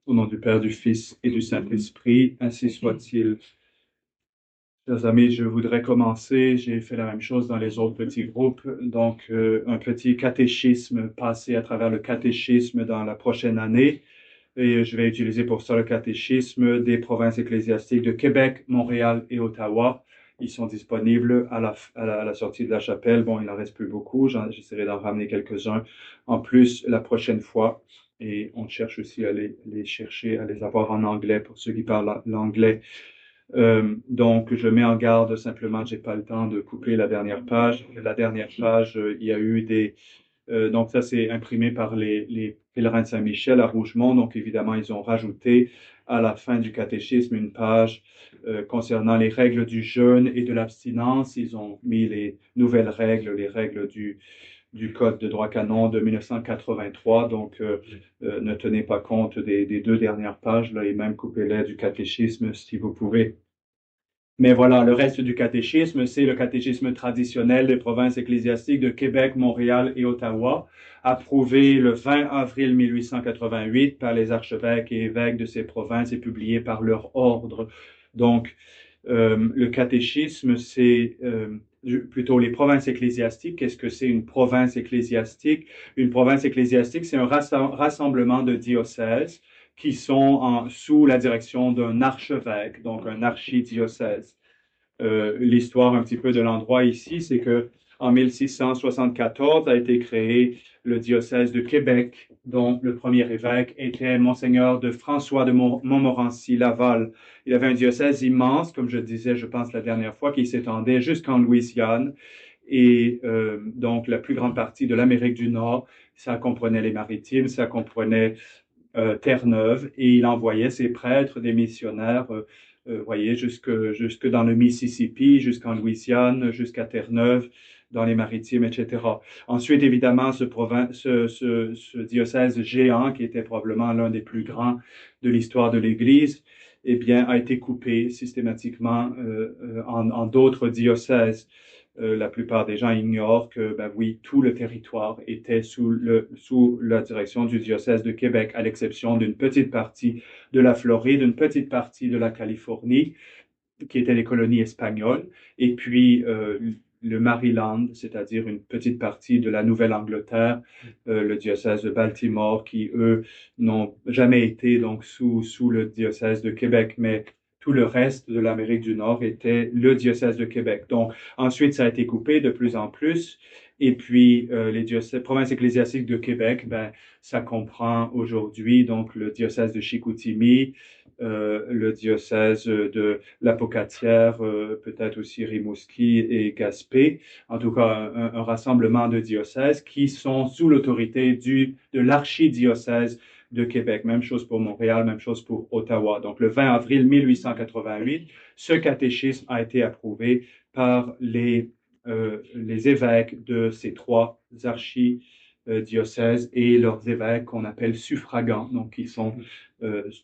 Au nom du Père, du Fils et du Saint-Esprit, ainsi soit-il. Chers amis, je voudrais commencer. J'ai fait la même chose dans les autres petits groupes. Donc, un petit catéchisme, passer à travers le catéchisme dans la prochaine année. Et je vais utiliser pour ça le catéchisme des provinces ecclésiastiques de Québec, Montréal et Ottawa. Ils sont disponibles à la sortie de la chapelle. Bon, il en reste plus beaucoup. J'essaierai d'en ramener quelques-uns en plus la prochaine fois. Et on cherche aussi à les chercher, à les avoir en anglais pour ceux qui parlent l'anglais. Donc, je mets en garde simplement, j'ai pas le temps de couper la dernière page. La dernière page, il y a eu donc ça c'est imprimé par les pèlerins de Saint-Michel à Rougemont. Donc, évidemment, ils ont rajouté à la fin du catéchisme une page concernant les règles du jeûne et de l'abstinence. Ils ont mis les nouvelles règles, les règles du Code de droit canon de 1983. Donc, ne tenez pas compte des deux dernières pages, là, et même coupez-les du catéchisme si vous pouvez. Mais voilà, le reste du catéchisme, c'est le catéchisme traditionnel des provinces ecclésiastiques de Québec, Montréal et Ottawa, approuvé le 20 avril 1888 par les archevêques et évêques de ces provinces et publié par leur ordre. Donc, le catéchisme, c'est plutôt les provinces ecclésiastiques. Qu'est-ce que c'est une province ecclésiastique? Une province ecclésiastique, c'est un rassemblement de diocèses qui sont sous la direction d'un archevêque, donc un archidiocèse. L'histoire un petit peu de l'endroit ici, c'est que en 1674 a été créé le diocèse de Québec, dont le premier évêque était Monseigneur de François de Montmorency-Laval. Il avait un diocèse immense, comme je disais, je pense la dernière fois, qui s'étendait jusqu'en Louisiane. Et donc, la plus grande partie de l'Amérique du Nord, ça comprenait les Maritimes, ça comprenait Terre-Neuve, et il envoyait ses prêtres, des missionnaires, voyez, jusque dans le Mississippi, jusqu'en Louisiane, jusqu'à Terre-Neuve, dans les Maritimes, etc. Ensuite, évidemment, ce diocèse géant, qui était probablement l'un des plus grands de l'histoire de l'Église, eh bien, a été coupé systématiquement en d'autres diocèses. La plupart des gens ignorent que, ben oui, tout le territoire était sous la direction du diocèse de Québec, à l'exception d'une petite partie de la Floride, une petite partie de la Californie, qui étaient les colonies espagnoles, et puis le Maryland, c'est-à-dire une petite partie de la Nouvelle-Angleterre, le diocèse de Baltimore, qui, eux, n'ont jamais été donc sous le diocèse de Québec, mais tout le reste de l'Amérique du Nord était le diocèse de Québec. Donc, ensuite, ça a été coupé de plus en plus. Et puis, les provinces ecclésiastiques de Québec, ben, ça comprend aujourd'hui donc le diocèse de Chicoutimi, le diocèse de l'Apocatière, peut-être aussi Rimouski et Gaspé, en tout cas un rassemblement de diocèses qui sont sous l'autorité de l'archidiocèse de Québec. Même chose pour Montréal, même chose pour Ottawa. Donc le 20 avril 1888, ce catéchisme a été approuvé par les évêques de ces trois archidiocèses et leurs évêques qu'on appelle suffragants, donc qui sont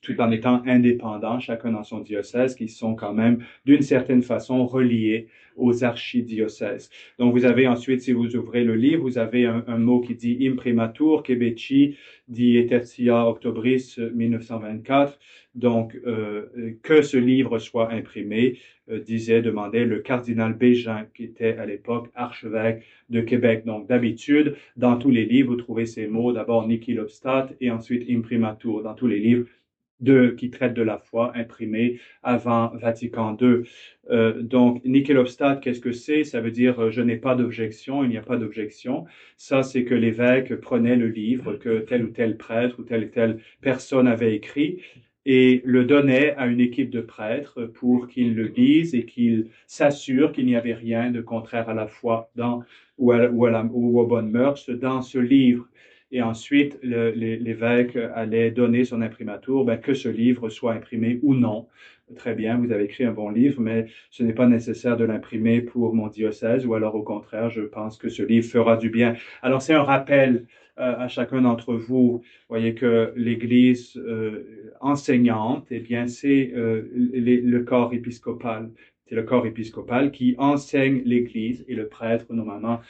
tout en étant indépendants, chacun dans son diocèse, qui sont quand même d'une certaine façon reliés aux archidiocèses. Donc vous avez ensuite, si vous ouvrez le livre, vous avez un mot qui dit imprimatur, Quebeci, dit tertia octobris 1924. Donc que ce livre soit imprimé, demandait le cardinal Bégin, qui était à l'époque archevêque de Québec. Donc d'habitude, dans tous les livres, vous trouvez ces mots, d'abord nihil obstat et ensuite imprimatur, dans tous les livres qui traitent de la foi, imprimés avant Vatican II. Donc, nihil obstat, qu'est-ce que c'est? Ça veut dire je n'ai pas d'objection, il n'y a pas d'objection. Ça, c'est que l'évêque prenait le livre que tel ou tel prêtre ou telle personne avait écrit et le donnait à une équipe de prêtres pour qu'ils le lisent et qu'ils s'assurent qu'il n'y avait rien de contraire à la foi ou aux bonnes mœurs dans ce livre. Et ensuite, l'évêque allait donner son imprimatur, ben, que ce livre soit imprimé ou non. Très bien, vous avez écrit un bon livre, mais ce n'est pas nécessaire de l'imprimer pour mon diocèse, ou alors au contraire, je pense que ce livre fera du bien. Alors, c'est un rappel à chacun d'entre vous. Vous voyez que l'Église enseignante, eh bien, c'est le corps épiscopal. C'est le corps épiscopal qui enseigne l'Église et le prêtre, normalement,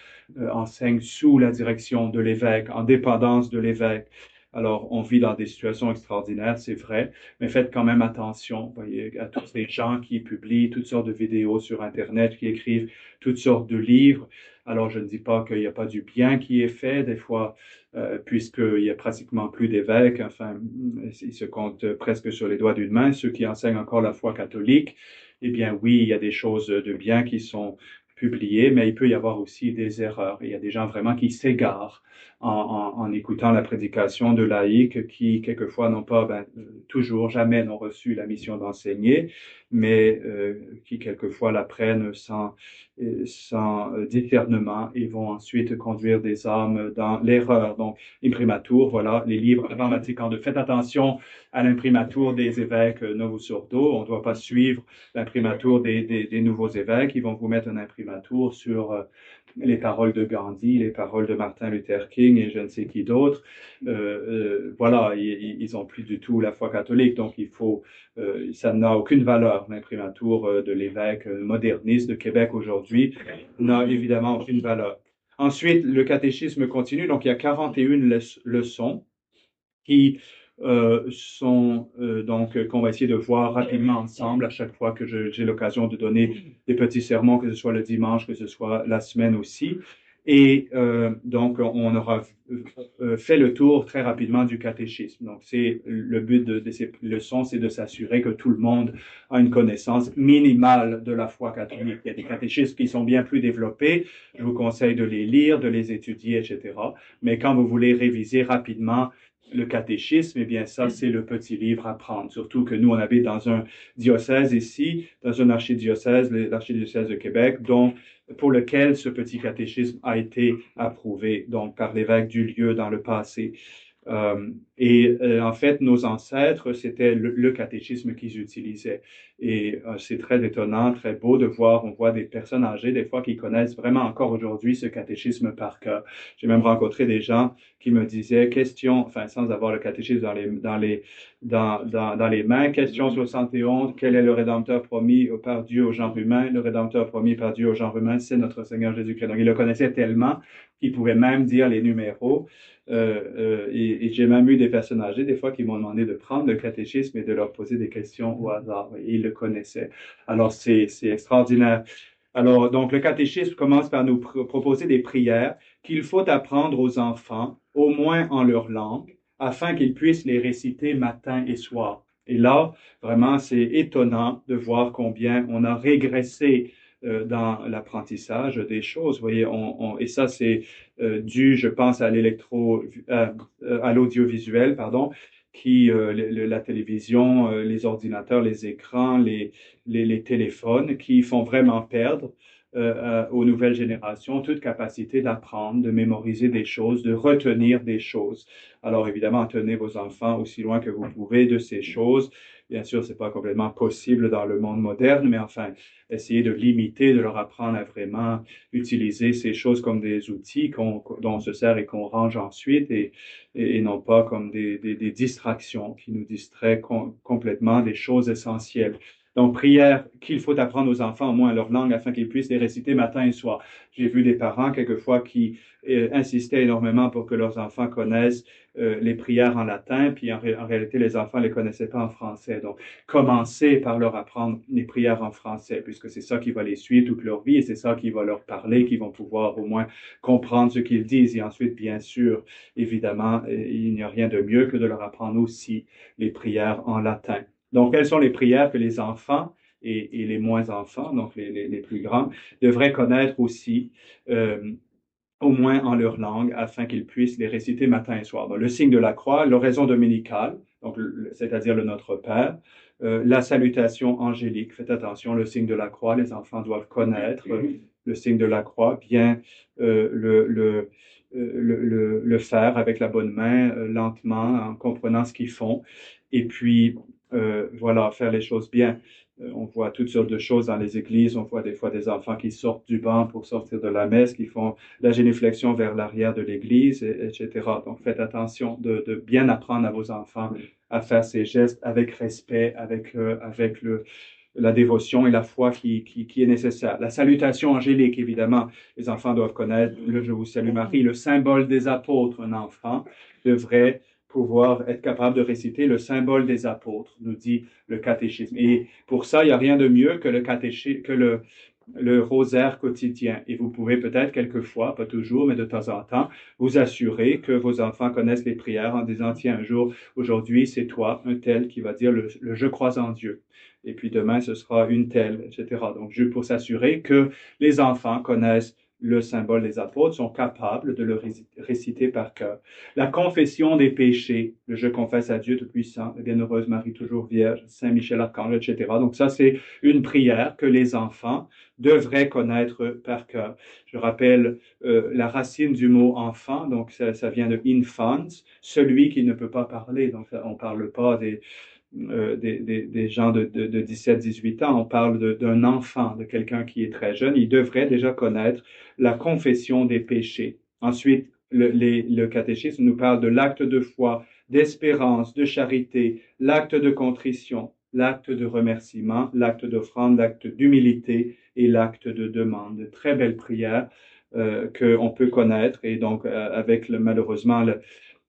enseigne sous la direction de l'évêque, en dépendance de l'évêque. Alors, on vit dans des situations extraordinaires, c'est vrai, mais faites quand même attention, voyez, à tous ces gens qui publient toutes sortes de vidéos sur Internet, qui écrivent toutes sortes de livres. Alors, je ne dis pas qu'il n'y a pas du bien qui est fait, des fois, puisqu'il y a pratiquement plus d'évêques, enfin, ils se comptent presque sur les doigts d'une main, ceux qui enseignent encore la foi catholique. Eh bien, oui, il y a des choses de bien qui sont publiées, mais il peut y avoir aussi des erreurs. Il y a des gens vraiment qui s'égarent en écoutant la prédication de laïcs qui, quelquefois, n'ont pas, toujours, jamais n'ont reçu la mission d'enseigner, mais qui, quelquefois, la prennent sans discernement et vont ensuite conduire des âmes dans l'erreur. Donc, imprimatur, voilà, les livres avant Vatican II. Faites attention à l'imprimatur des évêques novus ordo. On ne doit pas suivre l'imprimatur des nouveaux évêques. Ils vont vous mettre un imprimatur sur les paroles de Gandhi, les paroles de Martin Luther King et je ne sais qui d'autre. Voilà, ils n'ont plus du tout la foi catholique, donc ça n'a aucune valeur. L'imprimatur de l'évêque moderniste de Québec aujourd'hui n'a évidemment aucune valeur. Ensuite, le catéchisme continue, donc il y a 41 leçons qui qu'on va essayer de voir rapidement ensemble à chaque fois que j'ai l'occasion de donner des petits sermons, que ce soit le dimanche, que ce soit la semaine aussi. Et donc, on aura fait le tour très rapidement du catéchisme. Donc, c'est le but de ces leçons, c'est de s'assurer que tout le monde a une connaissance minimale de la foi catholique. Il y a des catéchismes qui sont bien plus développés. Je vous conseille de les lire, de les étudier, etc. Mais quand vous voulez réviser rapidement le catéchisme, eh bien, ça, c'est le petit livre à prendre. Surtout que nous, on habite dans un diocèse ici, dans un archidiocèse, l'archidiocèse de Québec, pour lequel ce petit catéchisme a été approuvé, donc, par l'évêque du lieu dans le passé. En fait, nos ancêtres, c'était le catéchisme qu'ils utilisaient. Et c'est très étonnant, très beau de voir, on voit des personnes âgées, des fois, qui connaissent vraiment encore aujourd'hui ce catéchisme par cœur. J'ai même rencontré des gens qui me disaient, enfin, sans avoir le catéchisme dans les mains, question 71, quel est le Rédempteur promis par Dieu au genre humain? Le Rédempteur promis par Dieu au genre humain, c'est notre Seigneur Jésus-Christ. Donc, ils le connaissaient tellement qu'ils pouvaient même dire les numéros. Et j'ai même eu des personnes âgées, des fois, qui m'ont demandé de prendre le catéchisme et de leur poser des questions au hasard. Et ils le connaissaient. Alors, c'est extraordinaire. Alors, donc, le catéchisme commence par nous proposer des prières qu'il faut apprendre aux enfants, au moins en leur langue, afin qu'ils puissent les réciter matin et soir. Et là, vraiment, c'est étonnant de voir combien on a régressé dans l'apprentissage des choses. Vous voyez, et ça, c'est dû, je pense, à l'audiovisuel, pardon, la télévision, les ordinateurs, les écrans, les téléphones, qui font vraiment perdre aux nouvelles générations toute capacité d'apprendre, de mémoriser des choses, de retenir des choses. Alors évidemment, tenez vos enfants aussi loin que vous pouvez de ces choses. Bien sûr, c'est pas complètement possible dans le monde moderne, mais enfin, essayez de limiter, de leur apprendre à vraiment utiliser ces choses comme des outils dont on se sert et qu'on range ensuite et non pas comme des distractions qui nous distraient complètement des choses essentielles. Donc, prière qu'il faut apprendre aux enfants, au moins leur langue, afin qu'ils puissent les réciter matin et soir. J'ai vu des parents, quelquefois, qui insistaient énormément pour que leurs enfants connaissent les prières en latin, puis en réalité, les enfants ne les connaissaient pas en français. Donc, commencez par leur apprendre les prières en français, puisque c'est ça qui va les suivre toute leur vie, et c'est ça qui va leur parler, qui vont pouvoir au moins comprendre ce qu'ils disent. Et ensuite, bien sûr, évidemment, il n'y a rien de mieux que de leur apprendre aussi les prières en latin. Donc, quelles sont les prières que les enfants et les moins enfants, donc les plus grands, devraient connaître aussi, au moins en leur langue, afin qu'ils puissent les réciter matin et soir. Donc, le signe de la croix, l'oraison dominicale, donc c'est-à-dire le Notre Père, la salutation angélique. Faites attention, le signe de la croix, les enfants doivent connaître le signe de la croix, bien le faire avec la bonne main, lentement, en comprenant ce qu'ils font. Et puis, voilà, faire les choses bien. On voit toutes sortes de choses dans les églises. On voit des fois des enfants qui sortent du banc pour sortir de la messe, qui font la génuflexion vers l'arrière de l'église, etc. Donc, faites attention de bien apprendre à vos enfants à faire ces gestes avec respect, avec la dévotion et la foi qui est nécessaire. La salutation angélique, évidemment, les enfants doivent connaître le Je vous salue Marie, le symbole des apôtres. Un enfant devrait pouvoir être capable de réciter le symbole des apôtres, nous dit le catéchisme. Et pour ça, il n'y a rien de mieux que le rosaire quotidien. Et vous pouvez peut-être quelquefois, pas toujours, mais de temps en temps, vous assurer que vos enfants connaissent les prières en disant, tiens, un jour, aujourd'hui, c'est toi, un tel, qui va dire le je crois en Dieu. Et puis demain, ce sera une telle, etc. Donc, juste pour s'assurer que les enfants connaissent le symbole des apôtres, sont capables de le réciter par cœur. La confession des péchés, le je confesse à Dieu Tout-Puissant, la Bienheureuse Marie toujours Vierge, Saint Michel Archange, etc. Donc ça, c'est une prière que les enfants devraient connaître par cœur. Je rappelle la racine du mot enfant, donc ça vient de infant, celui qui ne peut pas parler. Donc on ne parle pas des gens de 17-18 ans, on parle d'un enfant, de quelqu'un qui est très jeune. Il devrait déjà connaître la confession des péchés. Ensuite, le catéchisme nous parle de l'acte de foi, d'espérance, de charité, l'acte de contrition, l'acte de remerciement, l'acte d'offrande, l'acte d'humilité et l'acte de demande. De très belles prières qu'on peut connaître et donc avec malheureusement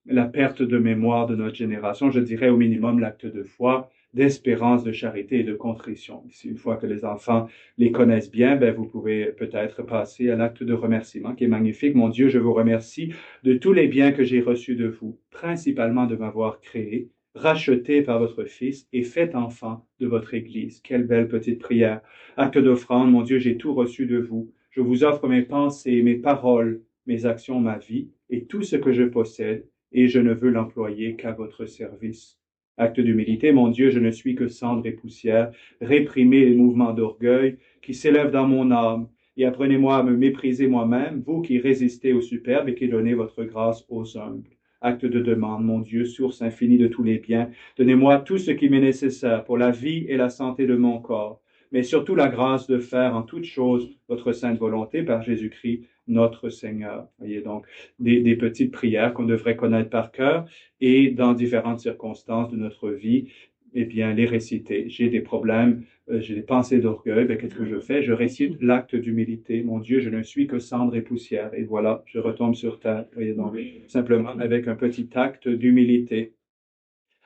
la perte de mémoire de notre génération, je dirais au minimum l'acte de foi, d'espérance, de charité et de contrition. Une fois que les enfants les connaissent bien, ben vous pouvez peut-être passer à l'acte de remerciement qui est magnifique. Mon Dieu, je vous remercie de tous les biens que j'ai reçus de vous, principalement de m'avoir créé, racheté par votre Fils et fait enfant de votre Église. Quelle belle petite prière. Acte d'offrande, mon Dieu, j'ai tout reçu de vous. Je vous offre mes pensées, mes paroles, mes actions, ma vie et tout ce que je possède et je ne veux l'employer qu'à votre service. Acte d'humilité, mon Dieu, je ne suis que cendre et poussière, réprimez les mouvements d'orgueil qui s'élèvent dans mon âme, et apprenez-moi à me mépriser moi-même, vous qui résistez aux superbes et qui donnez votre grâce aux humbles. Acte de demande, mon Dieu, source infinie de tous les biens, donnez-moi tout ce qui m'est nécessaire pour la vie et la santé de mon corps, mais surtout la grâce de faire en toutes choses votre sainte volonté par Jésus-Christ, notre Seigneur. Voyez donc des petites prières qu'on devrait connaître par cœur et dans différentes circonstances de notre vie, eh bien, les réciter. J'ai des problèmes, j'ai des pensées d'orgueil, ben, qu'est-ce que je fais? Je récite l'acte d'humilité. Mon Dieu, je ne suis que cendre et poussière. Et voilà, je retombe sur terre. Voyez donc, simplement avec un petit acte d'humilité.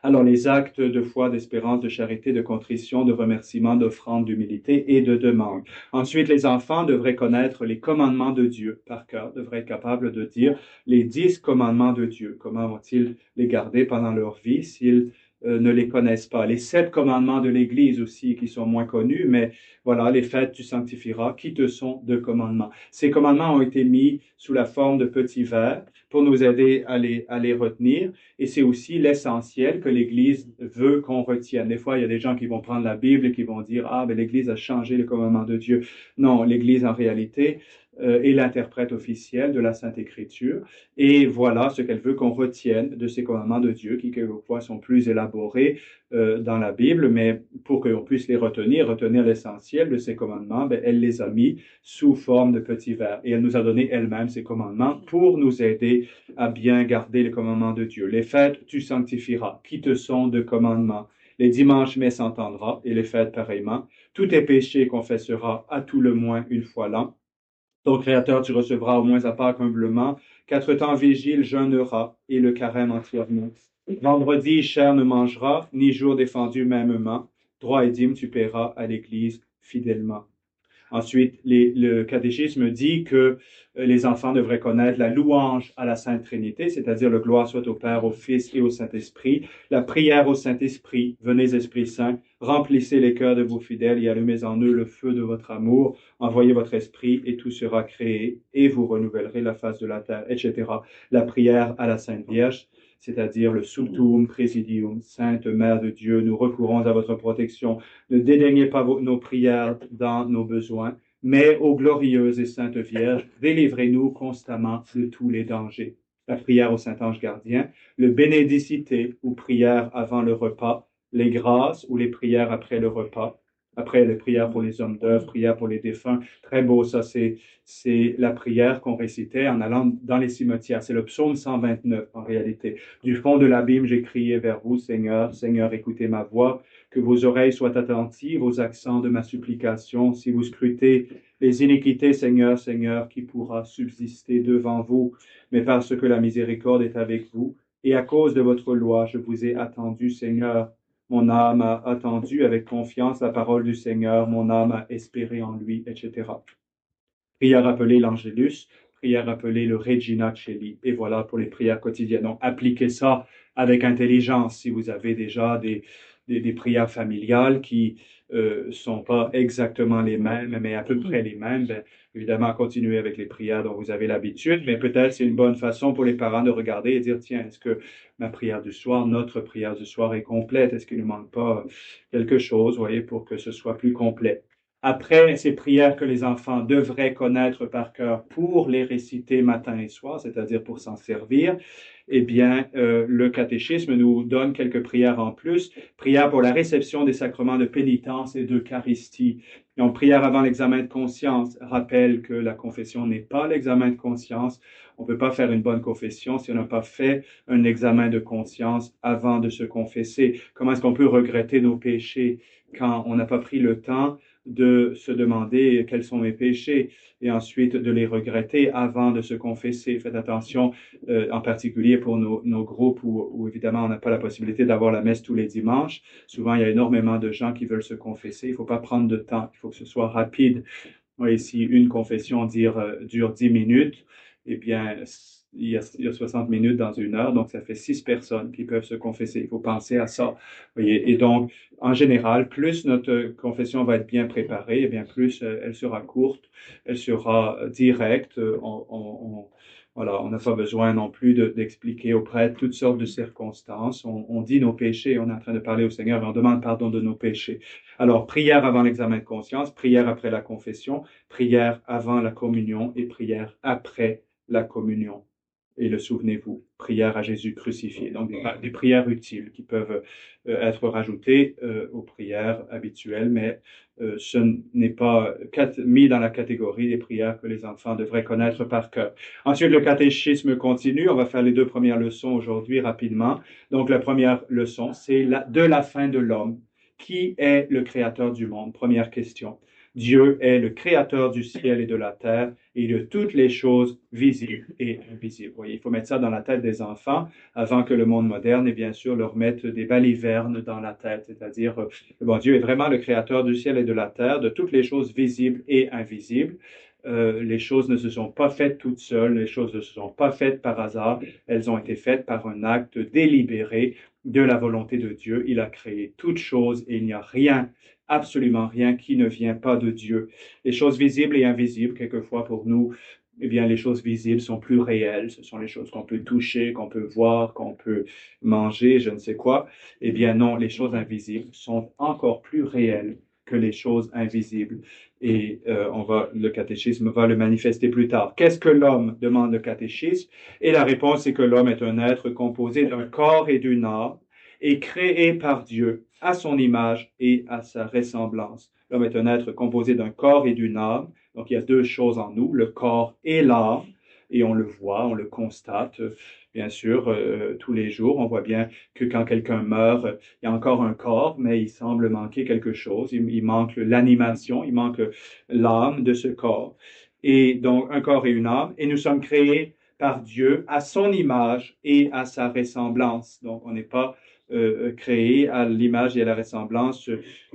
Alors, les actes de foi, d'espérance, de charité, de contrition, de remerciement, d'offrande, d'humilité et de demande. Ensuite, les enfants devraient connaître les commandements de Dieu par cœur, devraient être capables de dire les 10 commandements de Dieu. Comment vont-ils les garder pendant leur vie s'ils ne les connaissent pas? Les 7 commandements de l'Église aussi, qui sont moins connus, mais voilà, les fêtes tu sanctifieras, qui te sont de commandements. Ces commandements ont été mis sous la forme de petits vers pour nous aider à les retenir. Et c'est aussi l'essentiel que l'Église veut qu'on retienne. Des fois, il y a des gens qui vont prendre la Bible et qui vont dire, ah, ben l'Église a changé le commandement de Dieu. Non, l'Église, en réalité, est l'interprète officiel de la Sainte Écriture. Et voilà ce qu'elle veut qu'on retienne de ces commandements de Dieu, qui quelquefois sont plus élaborés dans la Bible, mais pour qu'on puisse les retenir l'essentiel de ces commandements, ben, elle les a mis sous forme de petits vers. Et elle nous a donné elle-même ces commandements pour nous aider à bien garder les commandements de Dieu. Les fêtes, tu sanctifieras, qui te sont de commandements. Les dimanches, messe entendra, et les fêtes pareillement. Tous tes péchés confessera à tout le moins une fois l'an. Ton Créateur, tu recevras au moins à Pâques humblement. 4 temps vigile jeûnera, et le carême entièrement. Vendredi, chair ne mangera, ni jour défendu mêmement. Droit et dîme, tu paieras à l'Église fidèlement. Ensuite, le catéchisme dit que les enfants devraient connaître la louange à la Sainte Trinité, c'est-à-dire le gloire soit au Père, au Fils et au Saint-Esprit, la prière au Saint-Esprit, venez Esprit Saint, remplissez les cœurs de vos fidèles et allumez en eux le feu de votre amour, envoyez votre Esprit et tout sera créé et vous renouvellerez la face de la terre, etc. La prière à la Sainte Vierge, c'est-à-dire le Subtuum Presidium, Sainte Mère de Dieu, nous recourons à votre protection. Ne dédaignez pas nos prières dans nos besoins, mais ô glorieuse et sainte Vierge, délivrez-nous constamment de tous les dangers. La prière au Saint-Ange gardien, le Bénédicité ou prière avant le repas, les grâces ou les prières après le repas, après les prières pour les hommes d'œuvre, prières pour les défunts. Très beau, ça, c'est la prière qu'on récitait en allant dans les cimetières. C'est le psaume 129, en réalité. Du fond de l'abîme, j'ai crié vers vous, Seigneur. Seigneur, écoutez ma voix. Que vos oreilles soient attentives aux accents de ma supplication. Si vous scrutez les iniquités, Seigneur, Seigneur, qui pourra subsister devant vous? Mais parce que la miséricorde est avec vous, Et à cause de votre loi, je vous ai attendu, Seigneur. Mon âme a attendu avec confiance la parole du Seigneur. Mon âme a espéré en lui, etc. Prière appelée l'Angélus, prière appelée le Regina Coeli. Et voilà pour les prières quotidiennes. Donc, appliquez ça avec intelligence. Si vous avez déjà des prières familiales qui sont pas exactement les mêmes, mais à peu près les mêmes, ben, évidemment, continuez avec les prières dont vous avez l'habitude, mais peut-être c'est une bonne façon pour les parents de regarder et dire, tiens, est-ce que ma prière du soir, notre prière du soir est complète? Est-ce qu'il ne manque pas quelque chose, vous voyez, pour que ce soit plus complet? Après ces prières que les enfants devraient connaître par cœur pour les réciter matin et soir, c'est-à-dire pour s'en servir, eh bien, le catéchisme nous donne quelques prières en plus. Prière pour la réception des sacrements de pénitence et d'Eucharistie. Donc, prière avant l'examen de conscience. Rappelle que la confession n'est pas l'examen de conscience. On ne peut pas faire une bonne confession si on n'a pas fait un examen de conscience avant de se confesser. Comment est-ce qu'on peut regretter nos péchés quand on n'a pas pris le temps de se demander quels sont mes péchés et ensuite de les regretter avant de se confesser. Faites attention, en particulier pour nos groupes où évidemment on n'a pas la possibilité d'avoir la messe tous les dimanches. Souvent, il y a énormément de gens qui veulent se confesser. Il ne faut pas prendre de temps. Il faut que ce soit rapide. Et si une confession dure 10 minutes, eh bien, il y a 60 minutes dans une heure, donc ça fait 6 personnes qui peuvent se confesser. Il faut penser à ça. Voyez? Et donc, en général, plus notre confession va être bien préparée, eh bien plus elle sera courte, elle sera directe. Voilà, on n'a pas besoin non plus d'expliquer au prêtre toutes sortes de circonstances. On dit nos péchés, on est en train de parler au Seigneur et on demande pardon de nos péchés. Alors, prière avant l'examen de conscience, prière après la confession, prière avant la communion et prière après la communion. Et le souvenez-vous, prière à Jésus crucifié. Donc, des prières utiles qui peuvent être rajoutées aux prières habituelles, mais ce n'est pas mis dans la catégorie des prières que les enfants devraient connaître par cœur. Ensuite, le catéchisme continue. On va faire les 2 premières leçons aujourd'hui rapidement. Donc, la première leçon, c'est de la fin de l'homme. Qui est le créateur du monde? Première question. Dieu est le créateur du ciel et de la terre et de toutes les choses visibles et invisibles. Vous voyez, il faut mettre ça dans la tête des enfants avant que le monde moderne, et bien sûr, leur mette des balivernes dans la tête. C'est-à-dire, bon, Dieu est vraiment le créateur du ciel et de la terre, de toutes les choses visibles et invisibles. Les choses ne se sont pas faites toutes seules, les choses ne se sont pas faites par hasard, elles ont été faites par un acte délibéré de la volonté de Dieu. Il a créé toutes choses et il n'y a rien, absolument rien qui ne vient pas de Dieu. Les choses visibles et invisibles, quelquefois pour nous, eh bien, les choses visibles sont plus réelles. Ce sont les choses qu'on peut toucher, qu'on peut voir, qu'on peut manger, je ne sais quoi. Eh bien, non, les choses invisibles sont encore plus réelles que les choses invisibles. Et le catéchisme va le manifester plus tard. Qu'est-ce que l'homme? Demande le catéchisme. Et la réponse est que l'homme est un être composé d'un corps et d'une âme et créé par Dieu à son image et à sa ressemblance. L'homme est un être composé d'un corps et d'une âme. Donc, il y a 2 choses en nous, le corps et l'âme. Et on le voit, on le constate, bien sûr, tous les jours. On voit bien que quand quelqu'un meurt, il y a encore un corps, mais il semble manquer quelque chose. Il manque l'animation, il manque l'âme de ce corps. Et donc, un corps et une âme. Et nous sommes créés par Dieu à son image et à sa ressemblance. Donc, on n'est pas créé à l'image et à la ressemblance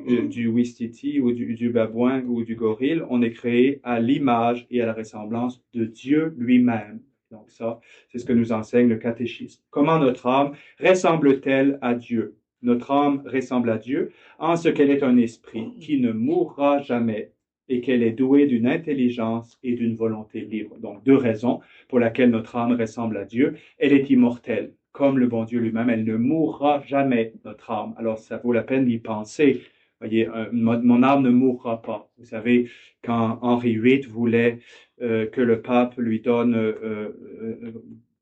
du ouistiti ou du babouin ou du gorille. On est créé à l'image et à la ressemblance de Dieu lui-même. Donc ça, c'est ce que nous enseigne le catéchisme. Comment notre âme ressemble-t-elle à Dieu? Notre âme ressemble à Dieu en ce qu'elle est un esprit qui ne mourra jamais et qu'elle est douée d'une intelligence et d'une volonté libre. Donc, 2 raisons pour lesquelles notre âme ressemble à Dieu. Elle est immortelle, comme le bon Dieu lui-même. Elle ne mourra jamais, notre âme. Alors, ça vaut la peine d'y penser. Voyez, mon âme ne mourra pas. Vous savez, quand Henri VIII voulait que le pape lui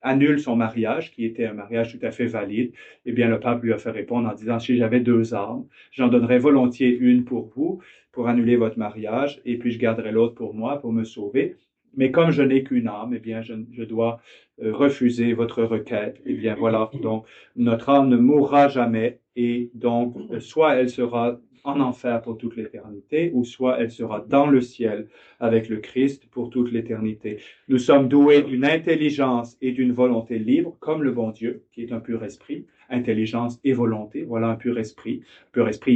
annule son mariage, qui était un mariage tout à fait valide, eh bien, le pape lui a fait répondre en disant, si j'avais 2 âmes, j'en donnerais volontiers une pour vous, pour annuler votre mariage, et puis je garderai l'autre pour moi, pour me sauver. Mais comme je n'ai qu'une âme, eh bien, je dois refuser votre requête. Eh bien, voilà. Donc, notre âme ne mourra jamais, et donc, soit elle sera en enfer pour toute l'éternité, ou soit elle sera dans le ciel avec le Christ pour toute l'éternité. Nous sommes doués d'une intelligence et d'une volonté libre, comme le bon Dieu, qui est un pur esprit. Intelligence et volonté, voilà un pur esprit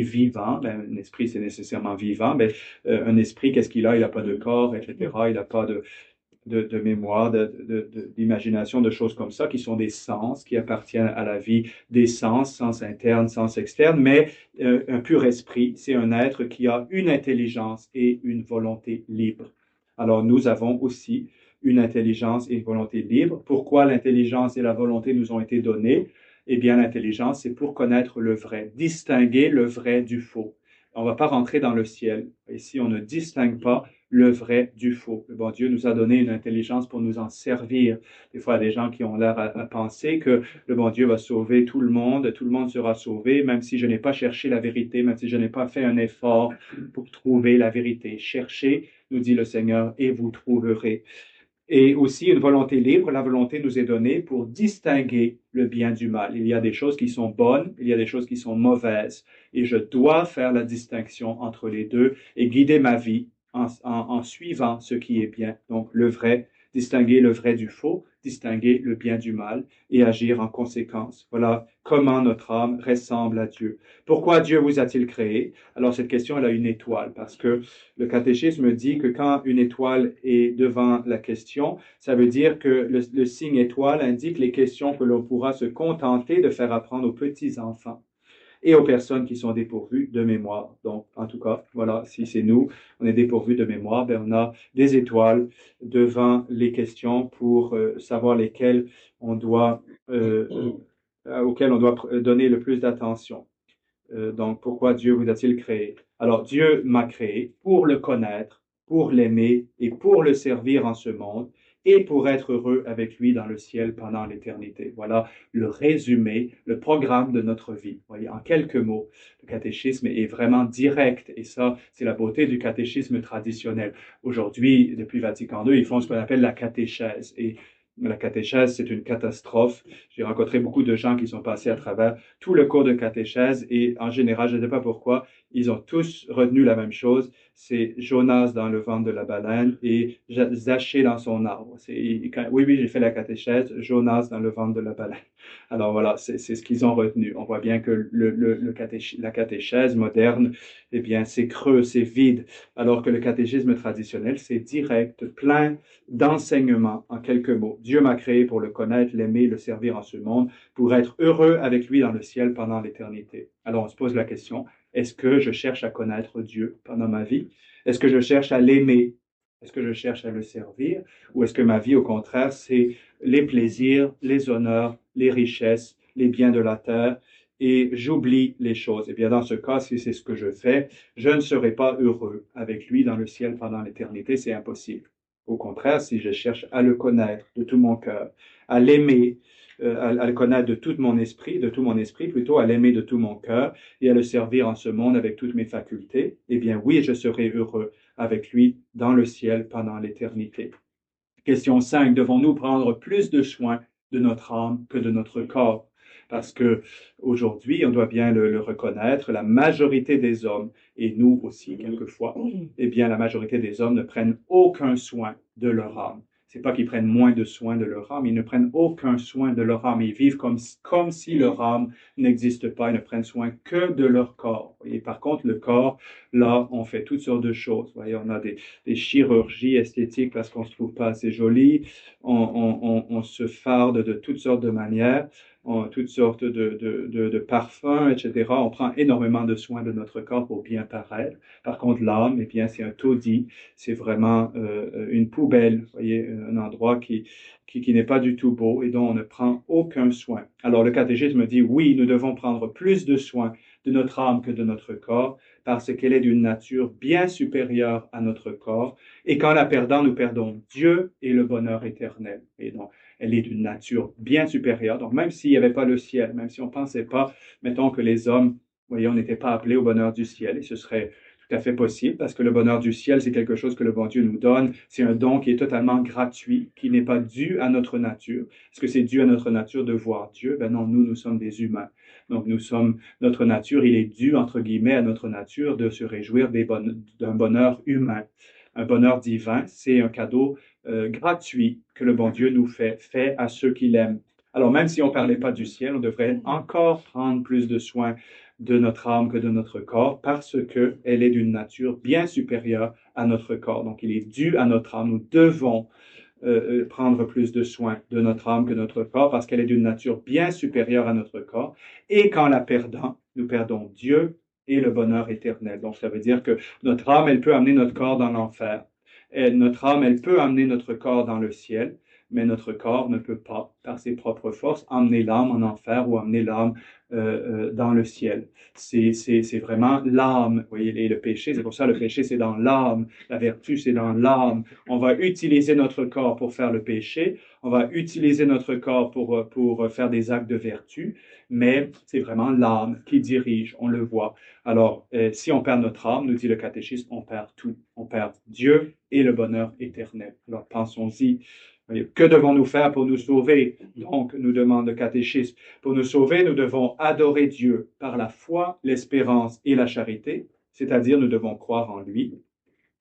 vivant. Ben, un esprit, c'est nécessairement vivant, mais un esprit, qu'est-ce qu'il a? Il n'a pas de corps, etc. Il n'a pas de mémoire, d'imagination, de choses comme ça, qui sont des sens, qui appartiennent à la vie des sens interne, sens externe, mais un pur esprit, c'est un être qui a une intelligence et une volonté libre. Alors nous avons aussi une intelligence et une volonté libre. Pourquoi l'intelligence et la volonté nous ont été données? Eh bien, l'intelligence, c'est pour connaître le vrai, distinguer le vrai du faux. On ne va pas rentrer dans le ciel. Et si on ne distingue pas le vrai du faux. Le bon Dieu nous a donné une intelligence pour nous en servir. Des fois, il y a des gens qui ont l'air à penser que le bon Dieu va sauver tout le monde sera sauvé, même si je n'ai pas cherché la vérité, même si je n'ai pas fait un effort pour trouver la vérité. Cherchez, nous dit le Seigneur, et vous trouverez. Et aussi une volonté libre. La volonté nous est donnée pour distinguer le bien du mal. Il y a des choses qui sont bonnes, il y a des choses qui sont mauvaises. Et je dois faire la distinction entre les deux et guider ma vie en suivant ce qui est bien. Donc le vrai, distinguer le vrai du faux, distinguer le bien du mal et agir en conséquence. Voilà comment notre âme ressemble à Dieu. Pourquoi Dieu vous a-t-il créé? Alors cette question, elle a une étoile parce que le catéchisme dit que quand une étoile est devant la question, ça veut dire que le signe étoile indique les questions que l'on pourra se contenter de faire apprendre aux petits-enfants et aux personnes qui sont dépourvues de mémoire. Donc, en tout cas, voilà, si c'est nous, on est dépourvus de mémoire, ben on a des étoiles devant les questions pour savoir lesquelles on doit, auxquelles on doit donner le plus d'attention. Donc, pourquoi Dieu vous a-t-il créé? Alors, Dieu m'a créé pour le connaître, pour l'aimer et pour le servir en ce monde et pour être heureux avec lui dans le ciel pendant l'éternité. Voilà le résumé, le programme de notre vie. Vous voyez, en quelques mots, le catéchisme est vraiment direct et ça, c'est la beauté du catéchisme traditionnel. Aujourd'hui, depuis Vatican II, ils font ce qu'on appelle la catéchèse et la catéchèse, c'est une catastrophe. J'ai rencontré beaucoup de gens qui sont passés à travers tout le cours de catéchèse et en général, je ne sais pas pourquoi, ils ont tous retenu la même chose. C'est Jonas dans le ventre de la baleine et Zachée dans son arbre. Oui, j'ai fait la catéchèse, Jonas dans le ventre de la baleine. Alors voilà, c'est ce qu'ils ont retenu. On voit bien que la catéchèse moderne, eh bien, c'est creux, c'est vide, alors que le catéchisme traditionnel, c'est direct, plein d'enseignements en quelques mots. Dieu m'a créé pour le connaître, l'aimer, le servir en ce monde, pour être heureux avec lui dans le ciel pendant l'éternité. Alors on se pose la question, est-ce que je cherche à connaître Dieu pendant ma vie? Est-ce que je cherche à l'aimer? Est-ce que je cherche à le servir? Ou est-ce que ma vie, au contraire, c'est les plaisirs, les honneurs, les richesses, les biens de la terre, et j'oublie les choses? Eh bien, dans ce cas, si c'est ce que je fais, je ne serai pas heureux avec lui dans le ciel pendant l'éternité, c'est impossible. Au contraire, si je cherche à le connaître de tout mon cœur, à l'aimer, à le connaître de tout mon esprit, plutôt à l'aimer de tout mon cœur et à le servir en ce monde avec toutes mes facultés, eh bien oui, je serai heureux avec lui dans le ciel pendant l'éternité. Question 5. Devons-nous prendre plus de soin de notre âme que de notre corps? Parce que aujourd'hui, on doit bien le reconnaître, la majorité des hommes, et nous aussi quelquefois, eh bien la majorité des hommes ne prennent aucun soin de leur âme. C'est pas qu'ils prennent moins de soin de leur âme, ils ne prennent aucun soin de leur âme. Ils vivent comme si leur âme n'existe pas, ils ne prennent soin que de leur corps. Et par contre, le corps, là, on fait toutes sortes de choses. Vous voyez, on a des chirurgies esthétiques parce qu'on se trouve pas assez joli, on se farde de toutes sortes de manières, toutes sortes de parfums, etc. On prend énormément de soin de notre corps pour bien paraître. Par contre, l'âme, eh bien, c'est un taudis, c'est vraiment une poubelle, vous voyez, un endroit qui n'est pas du tout beau et dont on ne prend aucun soin. Alors, le catéchisme dit, oui, nous devons prendre plus de soin de notre âme que de notre corps, parce qu'elle est d'une nature bien supérieure à notre corps, et qu'en la perdant, nous perdons Dieu et le bonheur éternel. Et donc, elle est d'une nature bien supérieure. Donc, même s'il n'y avait pas le ciel, même si on ne pensait pas, mettons que les hommes, vous voyez, on n'était pas appelés au bonheur du ciel, et ce serait tout à fait possible parce que le bonheur du ciel, c'est quelque chose que le bon Dieu nous donne. C'est un don qui est totalement gratuit, qui n'est pas dû à notre nature. Est-ce que c'est dû à notre nature de voir Dieu? Ben non, nous sommes des humains. Donc, notre nature, il est dû, entre guillemets, à notre nature de se réjouir d'un bonheur humain. Un bonheur divin, c'est un cadeau gratuit que le bon Dieu nous fait à ceux qui l'aiment. Alors, même si on ne parlait pas du ciel, on devrait encore prendre plus de soin de notre âme que de notre corps parce qu'elle est d'une nature bien supérieure à notre corps. Donc, il est dû à notre âme. Nous devons prendre plus de soin de notre âme que de notre corps parce qu'elle est d'une nature bien supérieure à notre corps. Et qu'en la perdant, nous perdons Dieu et le bonheur éternel. Donc, ça veut dire que notre âme, elle peut amener notre corps dans l'enfer. Notre âme, elle peut amener notre corps dans le ciel, mais notre corps ne peut pas, par ses propres forces, emmener l'âme en enfer ou amener l'âme dans le ciel. C'est vraiment l'âme. Vous voyez, et le péché, c'est pour ça le péché, c'est dans l'âme. La vertu, c'est dans l'âme. On va utiliser notre corps pour faire le péché. On va utiliser notre corps pour faire des actes de vertu, mais c'est vraiment l'âme qui dirige, on le voit. Alors, si on perd notre âme, nous dit le catéchisme, on perd tout. On perd Dieu et le bonheur éternel. Alors, pensons-y. Que devons-nous faire pour nous sauver? Donc, nous demande le catéchisme. Pour nous sauver, nous devons adorer Dieu par la foi, l'espérance et la charité, c'est-à-dire nous devons croire en lui,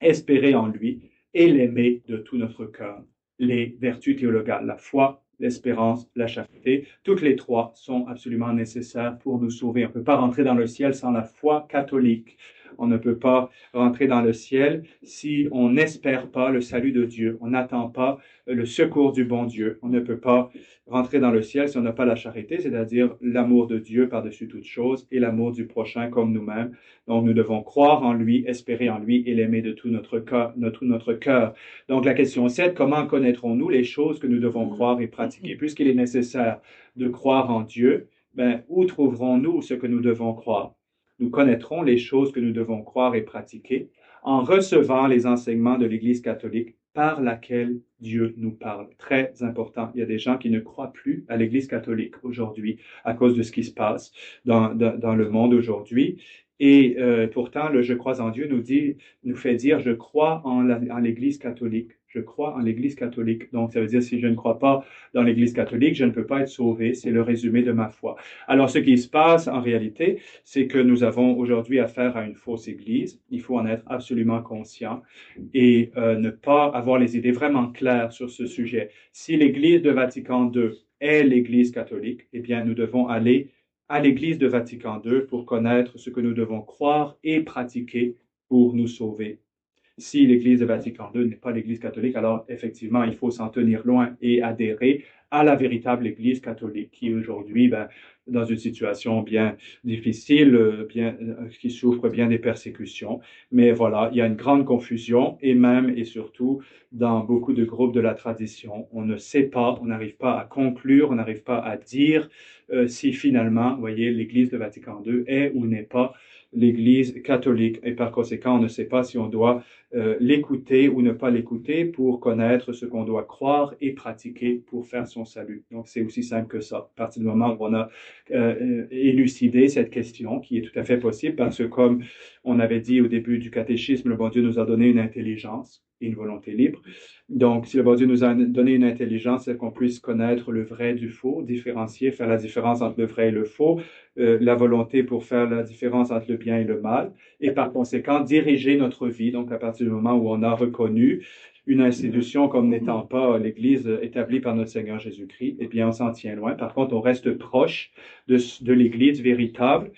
espérer en lui et l'aimer de tout notre cœur. Les vertus théologales, la foi, l'espérance, la charité, toutes les trois sont absolument nécessaires pour nous sauver. On ne peut pas rentrer dans le ciel sans la foi catholique. On ne peut pas rentrer dans le ciel si on n'espère pas le salut de Dieu. On n'attend pas le secours du bon Dieu. On ne peut pas rentrer dans le ciel si on n'a pas la charité, c'est-à-dire l'amour de Dieu par-dessus toute chose et l'amour du prochain comme nous-mêmes. Donc, nous devons croire en lui, espérer en lui et l'aimer de tout notre cœur. Donc, la question 7, comment connaîtrons-nous les choses que nous devons croire et pratiquer? Puisqu'il est nécessaire de croire en Dieu, où trouverons-nous ce que nous devons croire? Nous connaîtrons les choses que nous devons croire et pratiquer en recevant les enseignements de l'Église catholique par laquelle Dieu nous parle. Très important. Il y a des gens qui ne croient plus à l'Église catholique aujourd'hui à cause de ce qui se passe dans le monde aujourd'hui. Et pourtant, le « Je crois en Dieu » nous fait dire « Je crois en l'Église catholique ». Je crois en l'Église catholique. Donc, ça veut dire si je ne crois pas dans l'Église catholique, je ne peux pas être sauvé. C'est le résumé de ma foi. Alors, ce qui se passe en réalité, c'est que nous avons aujourd'hui affaire à une fausse Église. Il faut en être absolument conscient et ne pas avoir les idées vraiment claires sur ce sujet. Si l'Église de Vatican II est l'Église catholique, eh bien, nous devons aller à l'Église de Vatican II pour connaître ce que nous devons croire et pratiquer pour nous sauver. Si l'Église de Vatican II n'est pas l'Église catholique, alors effectivement, il faut s'en tenir loin et adhérer à la véritable Église catholique qui aujourd'hui, dans une situation bien difficile, qui souffre bien des persécutions. Mais voilà, il y a une grande confusion et même et surtout dans beaucoup de groupes de la tradition, on ne sait pas, on n'arrive pas à conclure, on n'arrive pas à dire si finalement, vous voyez, l'Église de Vatican II est ou n'est pas l'Église catholique. Et par conséquent, on ne sait pas si on doit l'écouter ou ne pas l'écouter pour connaître ce qu'on doit croire et pratiquer pour faire son salut. Donc, c'est aussi simple que ça. À partir du moment où on a élucidé cette question, qui est tout à fait possible, parce que comme on avait dit au début du catéchisme, le bon Dieu nous a donné une intelligence et une volonté libre. Donc, si le bon Dieu nous a donné une intelligence, c'est qu'on puisse connaître le vrai du faux, différencier, faire la différence entre le vrai et le faux, la volonté pour faire la différence entre le bien et le mal, et par conséquent, diriger notre vie. Donc, à partir du moment où on a reconnu une institution comme n'étant pas l'Église établie par notre Seigneur Jésus-Christ, eh bien, on s'en tient loin. Par contre, on reste proche de l'Église véritable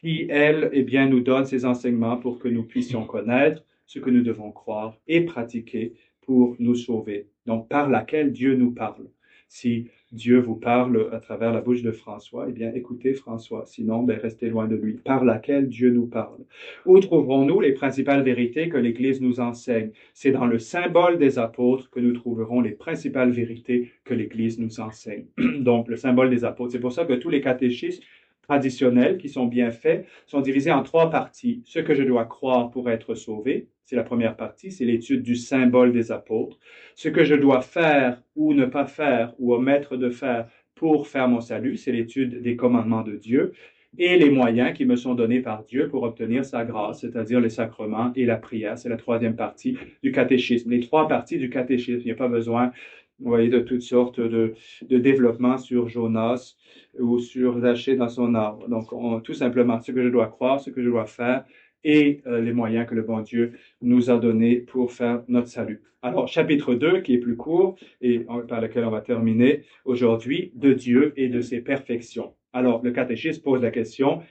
qui, elle, eh bien, nous donne ses enseignements pour que nous puissions connaître ce que nous devons croire et pratiquer pour nous sauver. Donc, par laquelle Dieu nous parle. Si Dieu vous parle à travers la bouche de François, eh bien, écoutez François. Sinon, restez loin de lui. Par laquelle Dieu nous parle. Où trouverons-nous les principales vérités que l'Église nous enseigne? C'est dans le symbole des apôtres que nous trouverons les principales vérités que l'Église nous enseigne. Donc, le symbole des apôtres. C'est pour ça que tous les catéchismes traditionnels qui sont bien faits sont divisés en trois parties. Ce que je dois croire pour être sauvé, c'est la première partie, c'est l'étude du symbole des apôtres. Ce que je dois faire ou ne pas faire ou omettre de faire pour faire mon salut, c'est l'étude des commandements de Dieu. et les moyens qui me sont donnés par Dieu pour obtenir sa grâce, c'est-à-dire les sacrements et la prière. C'est la troisième partie du catéchisme. Les trois parties du catéchisme, il n'y a pas besoin, vous voyez, de toutes sortes de développement sur Jonas ou sur Zachée dans son arbre. Donc, tout simplement, ce que je dois croire, ce que je dois faire et les moyens que le bon Dieu nous a donnés pour faire notre salut. Alors, chapitre 2, qui est plus court et par lequel on va terminer aujourd'hui, de Dieu et de ses perfections. Alors, le catéchisme pose la question,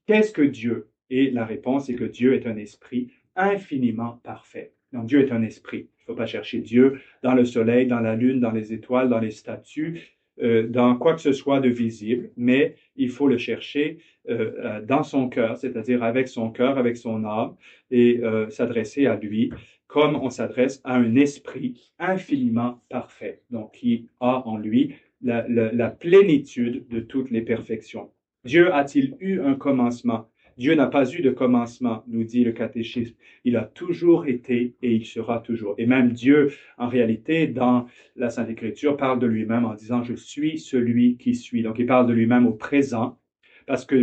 qu'est-ce que Dieu? Et la réponse est que Dieu est un esprit infiniment parfait. Donc, Dieu est un esprit. Il ne faut pas chercher Dieu dans le soleil, dans la lune, dans les étoiles, dans les statues, dans quoi que ce soit de visible, mais il faut le chercher dans son cœur, c'est-à-dire avec son cœur, avec son âme, et s'adresser à lui comme on s'adresse à un esprit infiniment parfait, donc qui a en lui la plénitude de toutes les perfections. Dieu a-t-il eu un commencement? Dieu n'a pas eu de commencement, nous dit le catéchisme. Il a toujours été et il sera toujours. Et même Dieu, en réalité, dans la Sainte Écriture, parle de lui-même en disant « Je suis celui qui suis ». Donc, il parle de lui-même au présent.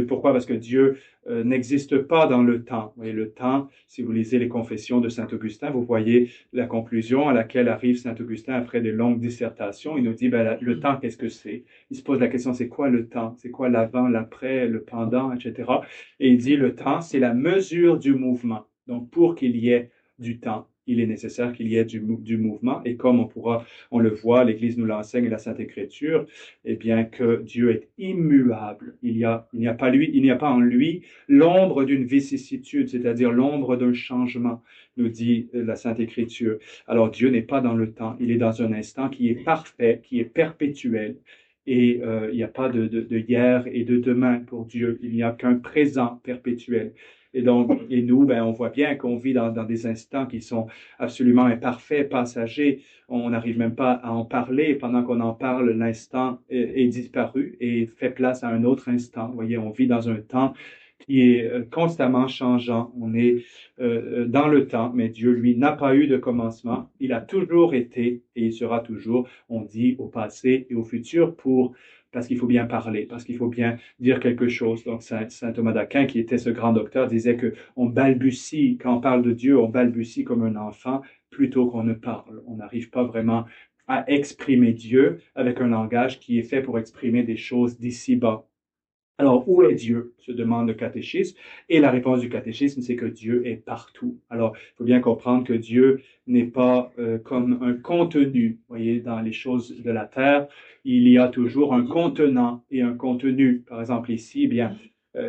Pourquoi? Parce que Dieu n'existe pas dans le temps. Vous voyez, le temps, si vous lisez les confessions de Saint Augustin, vous voyez la conclusion à laquelle arrive Saint Augustin après des longues dissertations. Il nous dit, le temps, qu'est-ce que c'est? Il se pose la question, c'est quoi le temps? C'est quoi l'avant, l'après, le pendant, etc. Et il dit, le temps, c'est la mesure du mouvement. Donc, pour qu'il y ait du temps, il est nécessaire qu'il y ait du mouvement. Et comme on le voit, l'Église nous l'enseigne et la Sainte Écriture, eh bien que Dieu est immuable. Il n'y a pas en lui l'ombre d'une vicissitude, c'est-à-dire l'ombre d'un changement, nous dit la Sainte Écriture. Alors Dieu n'est pas dans le temps, il est dans un instant qui est parfait, qui est perpétuel. Et il n'y a pas de hier et de demain pour Dieu. Il n'y a qu'un présent perpétuel. Et nous, on voit bien qu'on vit dans des instants qui sont absolument imparfaits, passagers. On n'arrive même pas à en parler. Pendant qu'on en parle, l'instant est disparu et fait place à un autre instant. Vous voyez, on vit dans un temps qui est constamment changeant. On est dans le temps, mais Dieu, lui, n'a pas eu de commencement. Il a toujours été et il sera toujours, on dit, au passé et au futur parce qu'il faut bien parler, parce qu'il faut bien dire quelque chose. Donc, Saint Thomas d'Aquin, qui était ce grand docteur, disait que on balbutie, quand on parle de Dieu, on balbutie comme un enfant plutôt qu'on ne parle. On n'arrive pas vraiment à exprimer Dieu avec un langage qui est fait pour exprimer des choses d'ici-bas. Alors, où est Dieu? Se demande le catéchisme. Et la réponse du catéchisme, c'est que Dieu est partout. Alors, il faut bien comprendre que Dieu n'est pas comme un contenu. Vous voyez, dans les choses de la terre, il y a toujours un contenant et un contenu. Par exemple, ici, eh bien,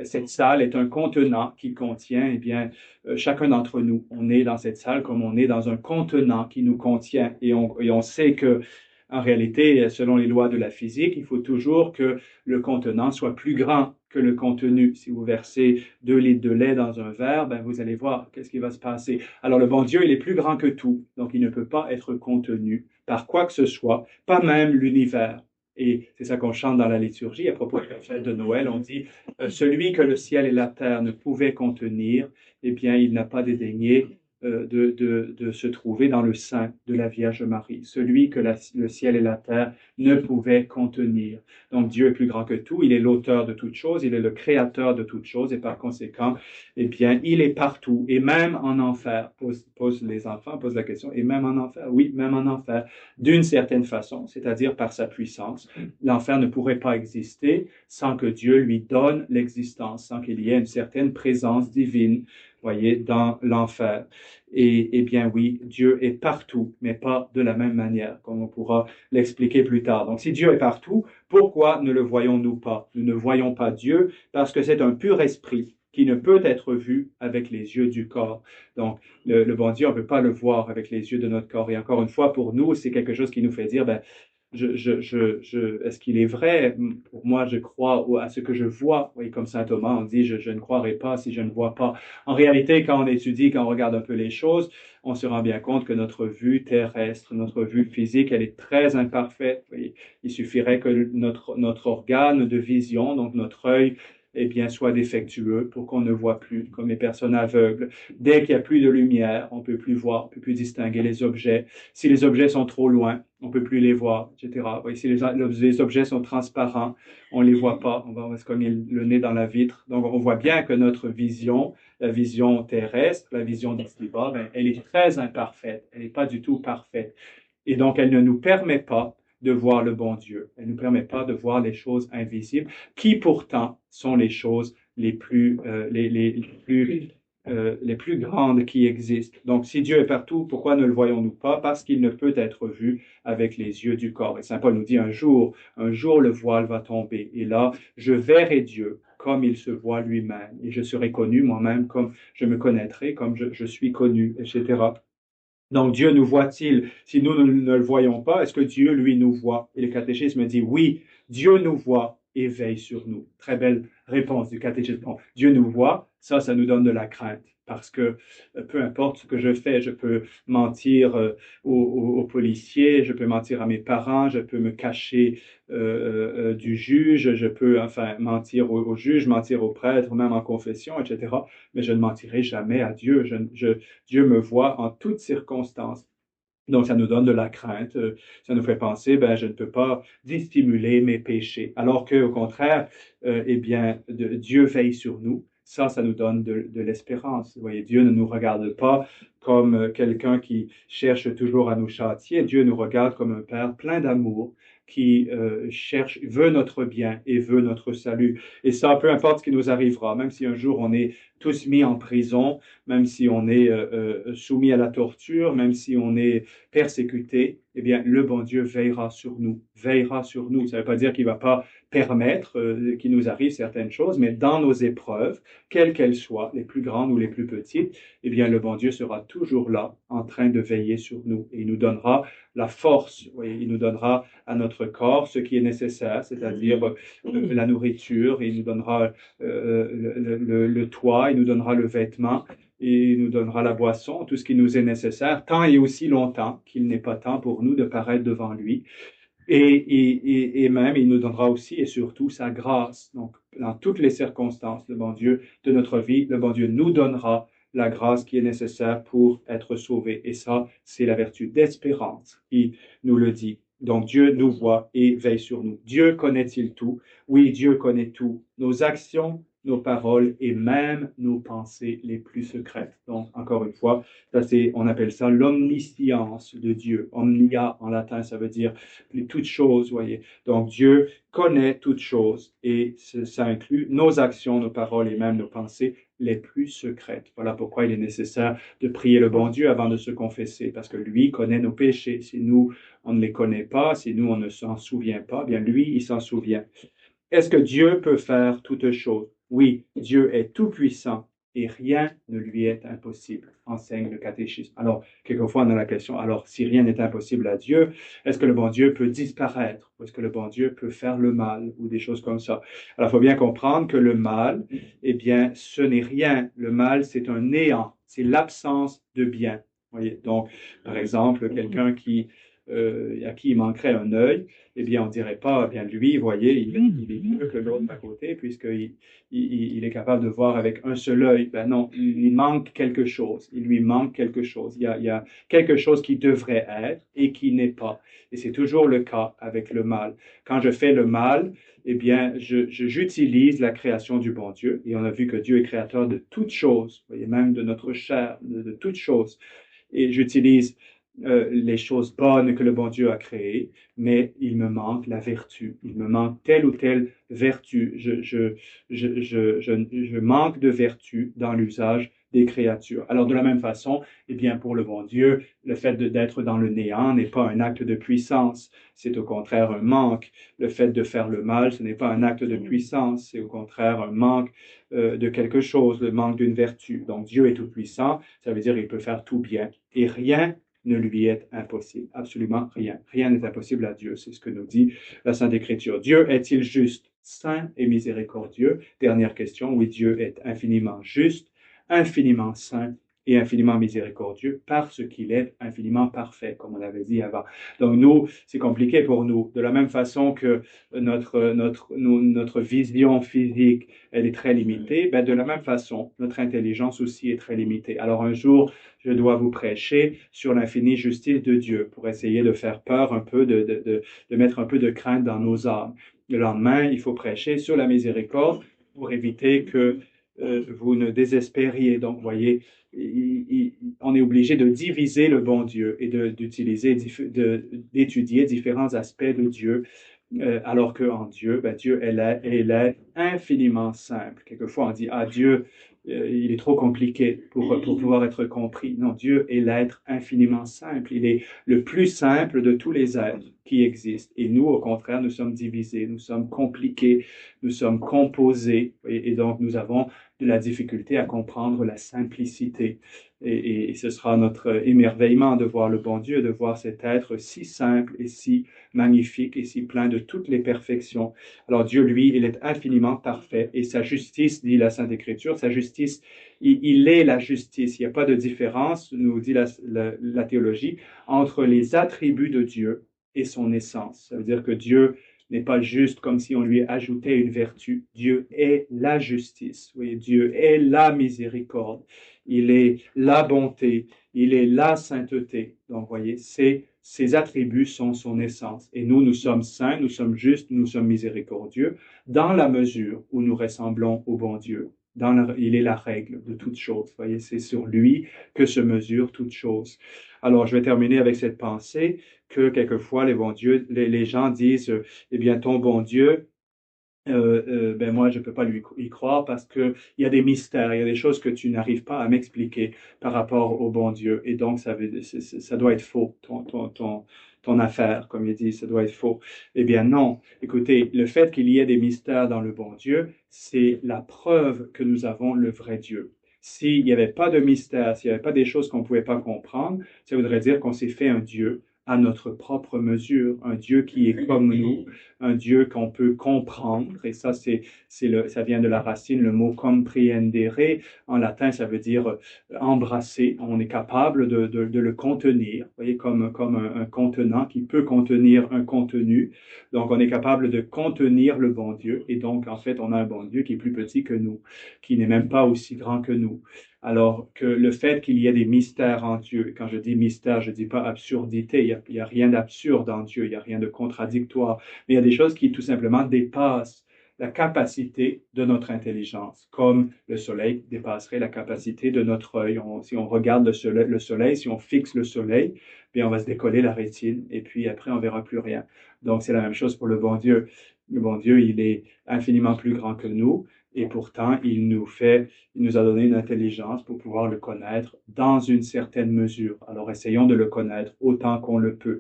cette salle est un contenant qui contient, eh bien, chacun d'entre nous. On est dans cette salle comme on est dans un contenant qui nous contient. Et on sait que en réalité, selon les lois de la physique, il faut toujours que le contenant soit plus grand que le contenu. Si vous versez 2 litres de lait dans un verre, vous allez voir qu'est-ce qui va se passer. Alors le bon Dieu, il est plus grand que tout, donc il ne peut pas être contenu par quoi que ce soit, pas même l'univers. Et c'est ça qu'on chante dans la liturgie à propos de la fête de Noël. On dit celui que le ciel et la terre ne pouvaient contenir, eh bien, il n'a pas dédaigné de se trouver dans le sein de la Vierge Marie, celui que le ciel et la terre ne pouvaient contenir. Donc Dieu est plus grand que tout, il est l'auteur de toutes choses, il est le créateur de toutes choses et par conséquent, eh bien, il est partout et même en enfer. Les enfants posent la question, et même en enfer? Oui, même en enfer, d'une certaine façon, c'est-à-dire par sa puissance. L'enfer ne pourrait pas exister sans que Dieu lui donne l'existence, sans qu'il y ait une certaine présence divine, voyez, dans l'enfer. Et bien oui, Dieu est partout, mais pas de la même manière, comme on pourra l'expliquer plus tard. Donc si Dieu est partout, pourquoi ne le voyons-nous pas? Nous ne voyons pas Dieu parce que c'est un pur esprit qui ne peut être vu avec les yeux du corps. Donc le bon Dieu, on ne peut pas le voir avec les yeux de notre corps. Et encore une fois, pour nous, c'est quelque chose qui nous fait dire, est-ce qu'il est vrai? Pour moi, je crois à ce que je vois. Oui, comme saint Thomas, on dit, je ne croirai pas si je ne vois pas. En réalité, quand on étudie, quand on regarde un peu les choses, on se rend bien compte que notre vue terrestre, notre vue physique, elle est très imparfaite. Oui, il suffirait que notre organe de vision, donc notre œil, eh bien, soit défectueux pour qu'on ne voit plus, comme les personnes aveugles. Dès qu'il n'y a plus de lumière, on ne peut plus voir, on ne peut plus distinguer les objets. Si les objets sont trop loin, on ne peut plus les voir, etc. Oui, si les objets sont transparents, on ne les voit pas, on va se cogner le nez dans la vitre. Donc, on voit bien que notre vision, la vision terrestre, la vision d'ici-bas, ben, elle est très imparfaite, elle n'est pas du tout parfaite. Et donc, elle ne nous permet pas de voir le bon Dieu. Elle ne nous permet pas de voir les choses invisibles, qui pourtant sont les choses les plus grandes qui existent. Donc, si Dieu est partout, pourquoi ne le voyons-nous pas? Parce qu'il ne peut être vu avec les yeux du corps. Et Saint Paul nous dit un jour, le voile va tomber. Et là, je verrai Dieu comme il se voit lui-même. Et je serai connu moi-même comme je me connaîtrai, comme je suis connu, etc. Donc, Dieu nous voit-il? Si nous ne le voyons pas, est-ce que Dieu, lui, nous voit? Et le catéchisme dit oui, Dieu nous voit et veille sur nous. Très belle réponse du catéchisme. Bon, Dieu nous voit, ça nous donne de la crainte. Parce que peu importe ce que je fais, je peux mentir aux policiers, je peux mentir à mes parents, je peux me cacher du juge, je peux enfin mentir au juge, mentir au prêtre, même en confession, etc. Mais je ne mentirai jamais à Dieu. Dieu me voit en toutes circonstances. Donc, ça nous donne de la crainte. Ça nous fait penser, ben, je ne peux pas dissimuler mes péchés. Alors qu'au contraire, eh bien, Dieu veille sur nous. Ça nous donne de l'espérance. Vous voyez, Dieu ne nous regarde pas comme quelqu'un qui cherche toujours à nous châtier. Dieu nous regarde comme un Père plein d'amour qui veut notre bien et veut notre salut. Et ça, peu importe ce qui nous arrivera, même si un jour on est tous mis en prison, même si on est soumis à la torture, même si on est persécuté, eh bien, le bon Dieu veillera sur nous, veillera sur nous. Ça ne veut pas dire qu'il ne va pas permettre qu'il nous arrive certaines choses, mais dans nos épreuves, quelles qu'elles soient, les plus grandes ou les plus petites, eh bien, le bon Dieu sera toujours là, en train de veiller sur nous. Et il nous donnera la force, oui, il nous donnera à notre corps ce qui est nécessaire, c'est-à-dire la nourriture, il nous donnera le toit, il nous donnera le vêtement, et il nous donnera la boisson, tout ce qui nous est nécessaire, tant et aussi longtemps qu'il n'est pas temps pour nous de paraître devant lui. Et même, il nous donnera aussi et surtout sa grâce. Donc, dans toutes les circonstances, le bon Dieu de notre vie, le bon Dieu nous donnera la grâce qui est nécessaire pour être sauvé. Et ça, c'est la vertu d'espérance qui nous le dit. Donc, Dieu nous voit et veille sur nous. Dieu connaît-il tout? Oui, Dieu connaît tout. Nos actions, nos paroles et même nos pensées les plus secrètes. Donc, encore une fois, on appelle ça l'omniscience de Dieu. Omnia en latin, ça veut dire toutes choses, voyez. Donc, Dieu connaît toutes choses et ça inclut nos actions, nos paroles et même nos pensées les plus secrètes. Voilà pourquoi il est nécessaire de prier le bon Dieu avant de se confesser, parce que lui connaît nos péchés. Si nous, on ne les connaît pas, si nous, on ne s'en souvient pas, bien lui, il s'en souvient. Est-ce que Dieu peut faire toutes choses? Oui, Dieu est tout-puissant et rien ne lui est impossible, enseigne le catéchisme. Alors, quelquefois, on a la question, alors, si rien n'est impossible à Dieu, est-ce que le bon Dieu peut disparaître? Ou est-ce que le bon Dieu peut faire le mal? Ou des choses comme ça. Alors, il faut bien comprendre que le mal, eh bien, ce n'est rien. Le mal, c'est un néant. C'est l'absence de bien. Voyez? Donc, par exemple, quelqu'un à qui il manquerait un œil, eh bien, on ne dirait pas, eh bien, lui, voyez, il est mieux que l'autre à côté, puisqu'il est capable de voir avec un seul œil. Ben non, il lui manque quelque chose. Il lui manque quelque chose. Il y a quelque chose qui devrait être et qui n'est pas. Et c'est toujours le cas avec le mal. Quand je fais le mal, eh bien, j'utilise la création du bon Dieu. Et on a vu que Dieu est créateur de toutes choses, voyez, même de notre chair, de toutes choses. Et j'utilise les choses bonnes que le bon Dieu a créées, mais il me manque la vertu. Il me manque telle ou telle vertu. Je manque de vertu dans l'usage des créatures. Alors, de la même façon, eh bien, pour le bon Dieu, le fait d'être dans le néant n'est pas un acte de puissance. C'est au contraire un manque. Le fait de faire le mal, ce n'est pas un acte de puissance. C'est au contraire un manque de quelque chose, le manque d'une vertu. Donc, Dieu est tout puissant. Ça veut dire qu'il peut faire tout bien. Et rien ne lui est impossible. Absolument rien. Rien n'est impossible à Dieu. C'est ce que nous dit la Sainte Écriture. Dieu est-il juste, saint et miséricordieux? Dernière question. Oui, Dieu est infiniment juste, infiniment saint et infiniment miséricordieux parce qu'il est infiniment parfait, comme on l'avait dit avant. Donc nous, c'est compliqué pour nous. De la même façon que notre vision physique, elle est très limitée, ben de la même façon, notre intelligence aussi est très limitée. Alors un jour, je dois vous prêcher sur l'infinie justice de Dieu pour essayer de faire peur un peu, de mettre un peu de crainte dans nos âmes. Le lendemain, il faut prêcher sur la miséricorde pour éviter que vous ne désespériez. Donc, vous voyez, on est obligé de diviser le bon Dieu et d'étudier différents aspects de Dieu, alors qu'en Dieu, ben, Dieu est infiniment simple. Quelquefois, on dit, ah, Dieu, il est trop compliqué pour pouvoir être compris. Non, Dieu est l'être infiniment simple. Il est le plus simple de tous les êtres qui existent. Et nous, au contraire, nous sommes divisés, nous sommes compliqués, nous sommes composés. Et donc, nous avons de la difficulté à comprendre la simplicité. Et ce sera notre émerveillement de voir le bon Dieu, de voir cet être si simple et si magnifique et si plein de toutes les perfections. Alors Dieu, lui, il est infiniment parfait et sa justice, dit la Sainte Écriture, sa justice, il est la justice. Il n'y a pas de différence, nous dit la théologie, entre les attributs de Dieu et son essence. Ça veut dire que Dieu n'est pas juste comme si on lui ajoutait une vertu. Dieu est la justice. Oui, Dieu est la miséricorde. Il est la bonté. Il est la sainteté. Donc, voyez, ces attributs sont son essence. Et nous, nous sommes saints, nous sommes justes, nous sommes miséricordieux dans la mesure où nous ressemblons au bon Dieu. Il est la règle de toute chose. Vous voyez, c'est sur lui que se mesure toute chose. Alors, je vais terminer avec cette pensée que quelquefois les gens disent, eh bien, ton bon Dieu, ben moi, je ne peux pas y croire parce qu'il y a des mystères, il y a des choses que tu n'arrives pas à m'expliquer par rapport au bon Dieu. Et donc, ça doit être faux, ton affaire, comme il dit, ça doit être faux. Eh bien, non. Écoutez, le fait qu'il y ait des mystères dans le bon Dieu, c'est la preuve que nous avons le vrai Dieu. S'il n'y avait pas de mystère, s'il n'y avait pas des choses qu'on ne pouvait pas comprendre, ça voudrait dire qu'on s'est fait un Dieu à notre propre mesure, un Dieu qui est comme nous, un Dieu qu'on peut comprendre, et ça, ça vient de la racine, le mot comprehendere, en latin, ça veut dire embrasser, on est capable de le contenir, vous voyez, comme un contenant qui peut contenir un contenu, donc on est capable de contenir le bon Dieu, et donc, en fait, on a un bon Dieu qui est plus petit que nous, qui n'est même pas aussi grand que nous. Alors que le fait qu'il y ait des mystères en Dieu, quand je dis mystère, je ne dis pas absurdité, il n'y a rien d'absurde en Dieu, il n'y a rien de contradictoire, mais il y a des choses qui tout simplement dépassent la capacité de notre intelligence, comme le soleil dépasserait la capacité de notre œil. Si on regarde le soleil, si on fixe le soleil, bien on va se décoller la rétine et puis après on verra plus rien. Donc c'est la même chose pour le bon Dieu. Le bon Dieu, il est infiniment plus grand que nous. Et pourtant, il nous a donné une intelligence pour pouvoir le connaître dans une certaine mesure. Alors, essayons de le connaître autant qu'on le peut.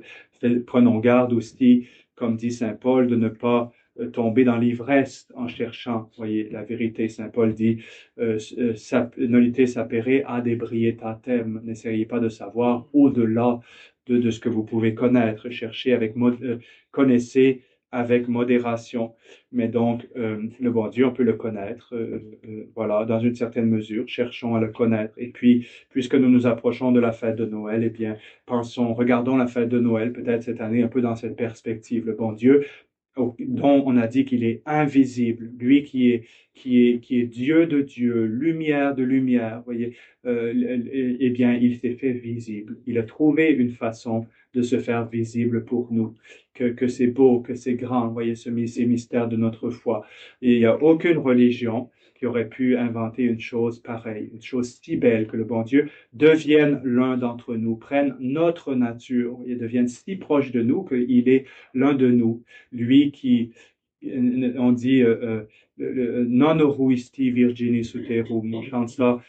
Prenons garde aussi, comme dit Saint Paul, de ne pas tomber dans l'ivresse en cherchant. Vous voyez, la vérité, Saint Paul dit, nolite sapere ad ebrietatem. N'essayez pas de savoir au-delà de ce que vous pouvez connaître. Connaissez avec modération. Mais donc, le bon Dieu, on peut le connaître, voilà, dans une certaine mesure. Cherchons à le connaître. Et puis, puisque nous nous approchons de la fête de Noël, eh bien, regardons la fête de Noël, peut-être cette année, un peu dans cette perspective. Le bon Dieu, dont on a dit qu'il est invisible, lui qui est Dieu de Dieu, lumière de lumière, voyez, eh bien, il s'est fait visible. Il a trouvé une façon de se faire visible pour nous, que c'est beau, que c'est grand, voyez, ces mystères de notre foi. Et il n'y a aucune religion qui aurait pu inventer une chose pareille, une chose si belle que le bon Dieu devienne l'un d'entre nous, prenne notre nature, et devienne si proche de nous qu'il est l'un de nous. Lui qui, on dit, non oruisti virginis uterum, on chante ça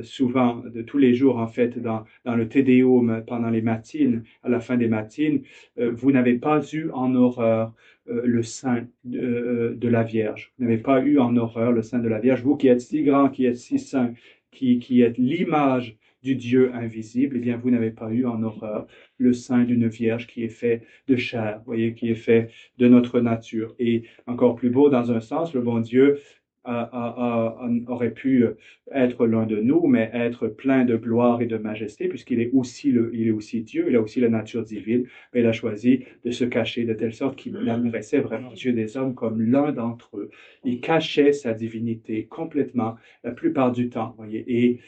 souvent, de tous les jours en fait, dans le Te Deum, pendant les matines, à la fin des matines, vous n'avez pas eu en horreur le sein de la Vierge. Vous n'avez pas eu en horreur le sein de la Vierge. Vous qui êtes si grand, qui êtes si saint, qui êtes l'image du Dieu invisible, eh bien, vous n'avez pas eu en horreur le sein d'une Vierge qui est fait de chair, voyez, qui est fait de notre nature. Et encore plus beau, dans un sens, le bon Dieu aurait pu être l'un de nous, mais être plein de gloire et de majesté, puisqu'il est aussi il est aussi Dieu, il a aussi la nature divine, mais il a choisi de se cacher de telle sorte qu'il apparaissait vraiment aux yeux des hommes comme l'un d'entre eux. Il cachait sa divinité complètement la plupart du temps, voyez, et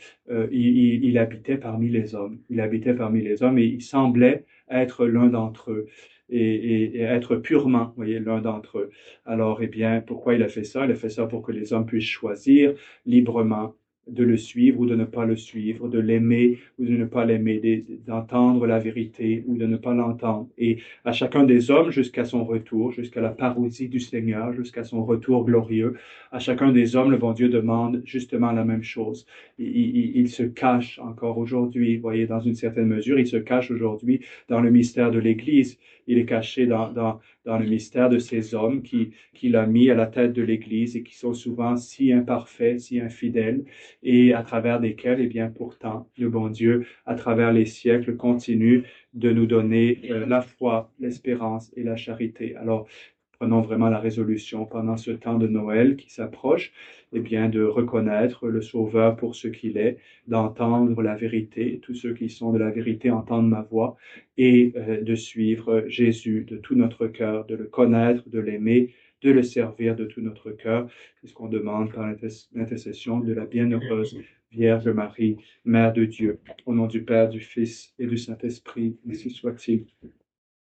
il habitait parmi les hommes. Il habitait parmi les hommes et il semblait être l'un d'entre eux et être purement, voyez, l'un d'entre eux. Alors, eh bien, pourquoi il a fait ça? Il a fait ça pour que les hommes puissent choisir librement de le suivre ou de ne pas le suivre, de l'aimer ou de ne pas l'aimer, d'entendre la vérité ou de ne pas l'entendre. Et à chacun des hommes, jusqu'à son retour, jusqu'à la parousie du Seigneur, jusqu'à son retour glorieux, à chacun des hommes, le bon Dieu demande justement la même chose. Il se cache encore aujourd'hui, vous voyez, dans une certaine mesure, il se cache aujourd'hui dans le mystère de l'Église. Il est caché dans le mystère de ces hommes qu'il a mis à la tête de l'Église et qui sont souvent si imparfaits, si infidèles, et à travers desquels, eh bien, pourtant, le bon Dieu, à travers les siècles, continue de nous donner la foi, l'espérance et la charité. Alors, prenons vraiment la résolution pendant ce temps de Noël qui s'approche, eh bien, de reconnaître le Sauveur pour ce qu'il est, d'entendre la vérité. Tous ceux qui sont de la vérité entendent ma voix et de suivre Jésus de tout notre cœur, de le connaître, de l'aimer, de le servir de tout notre cœur. C'est ce qu'on demande par l'intercession de la bienheureuse Vierge Marie, Mère de Dieu. Au nom du Père, du Fils et du Saint-Esprit, ainsi soit-il.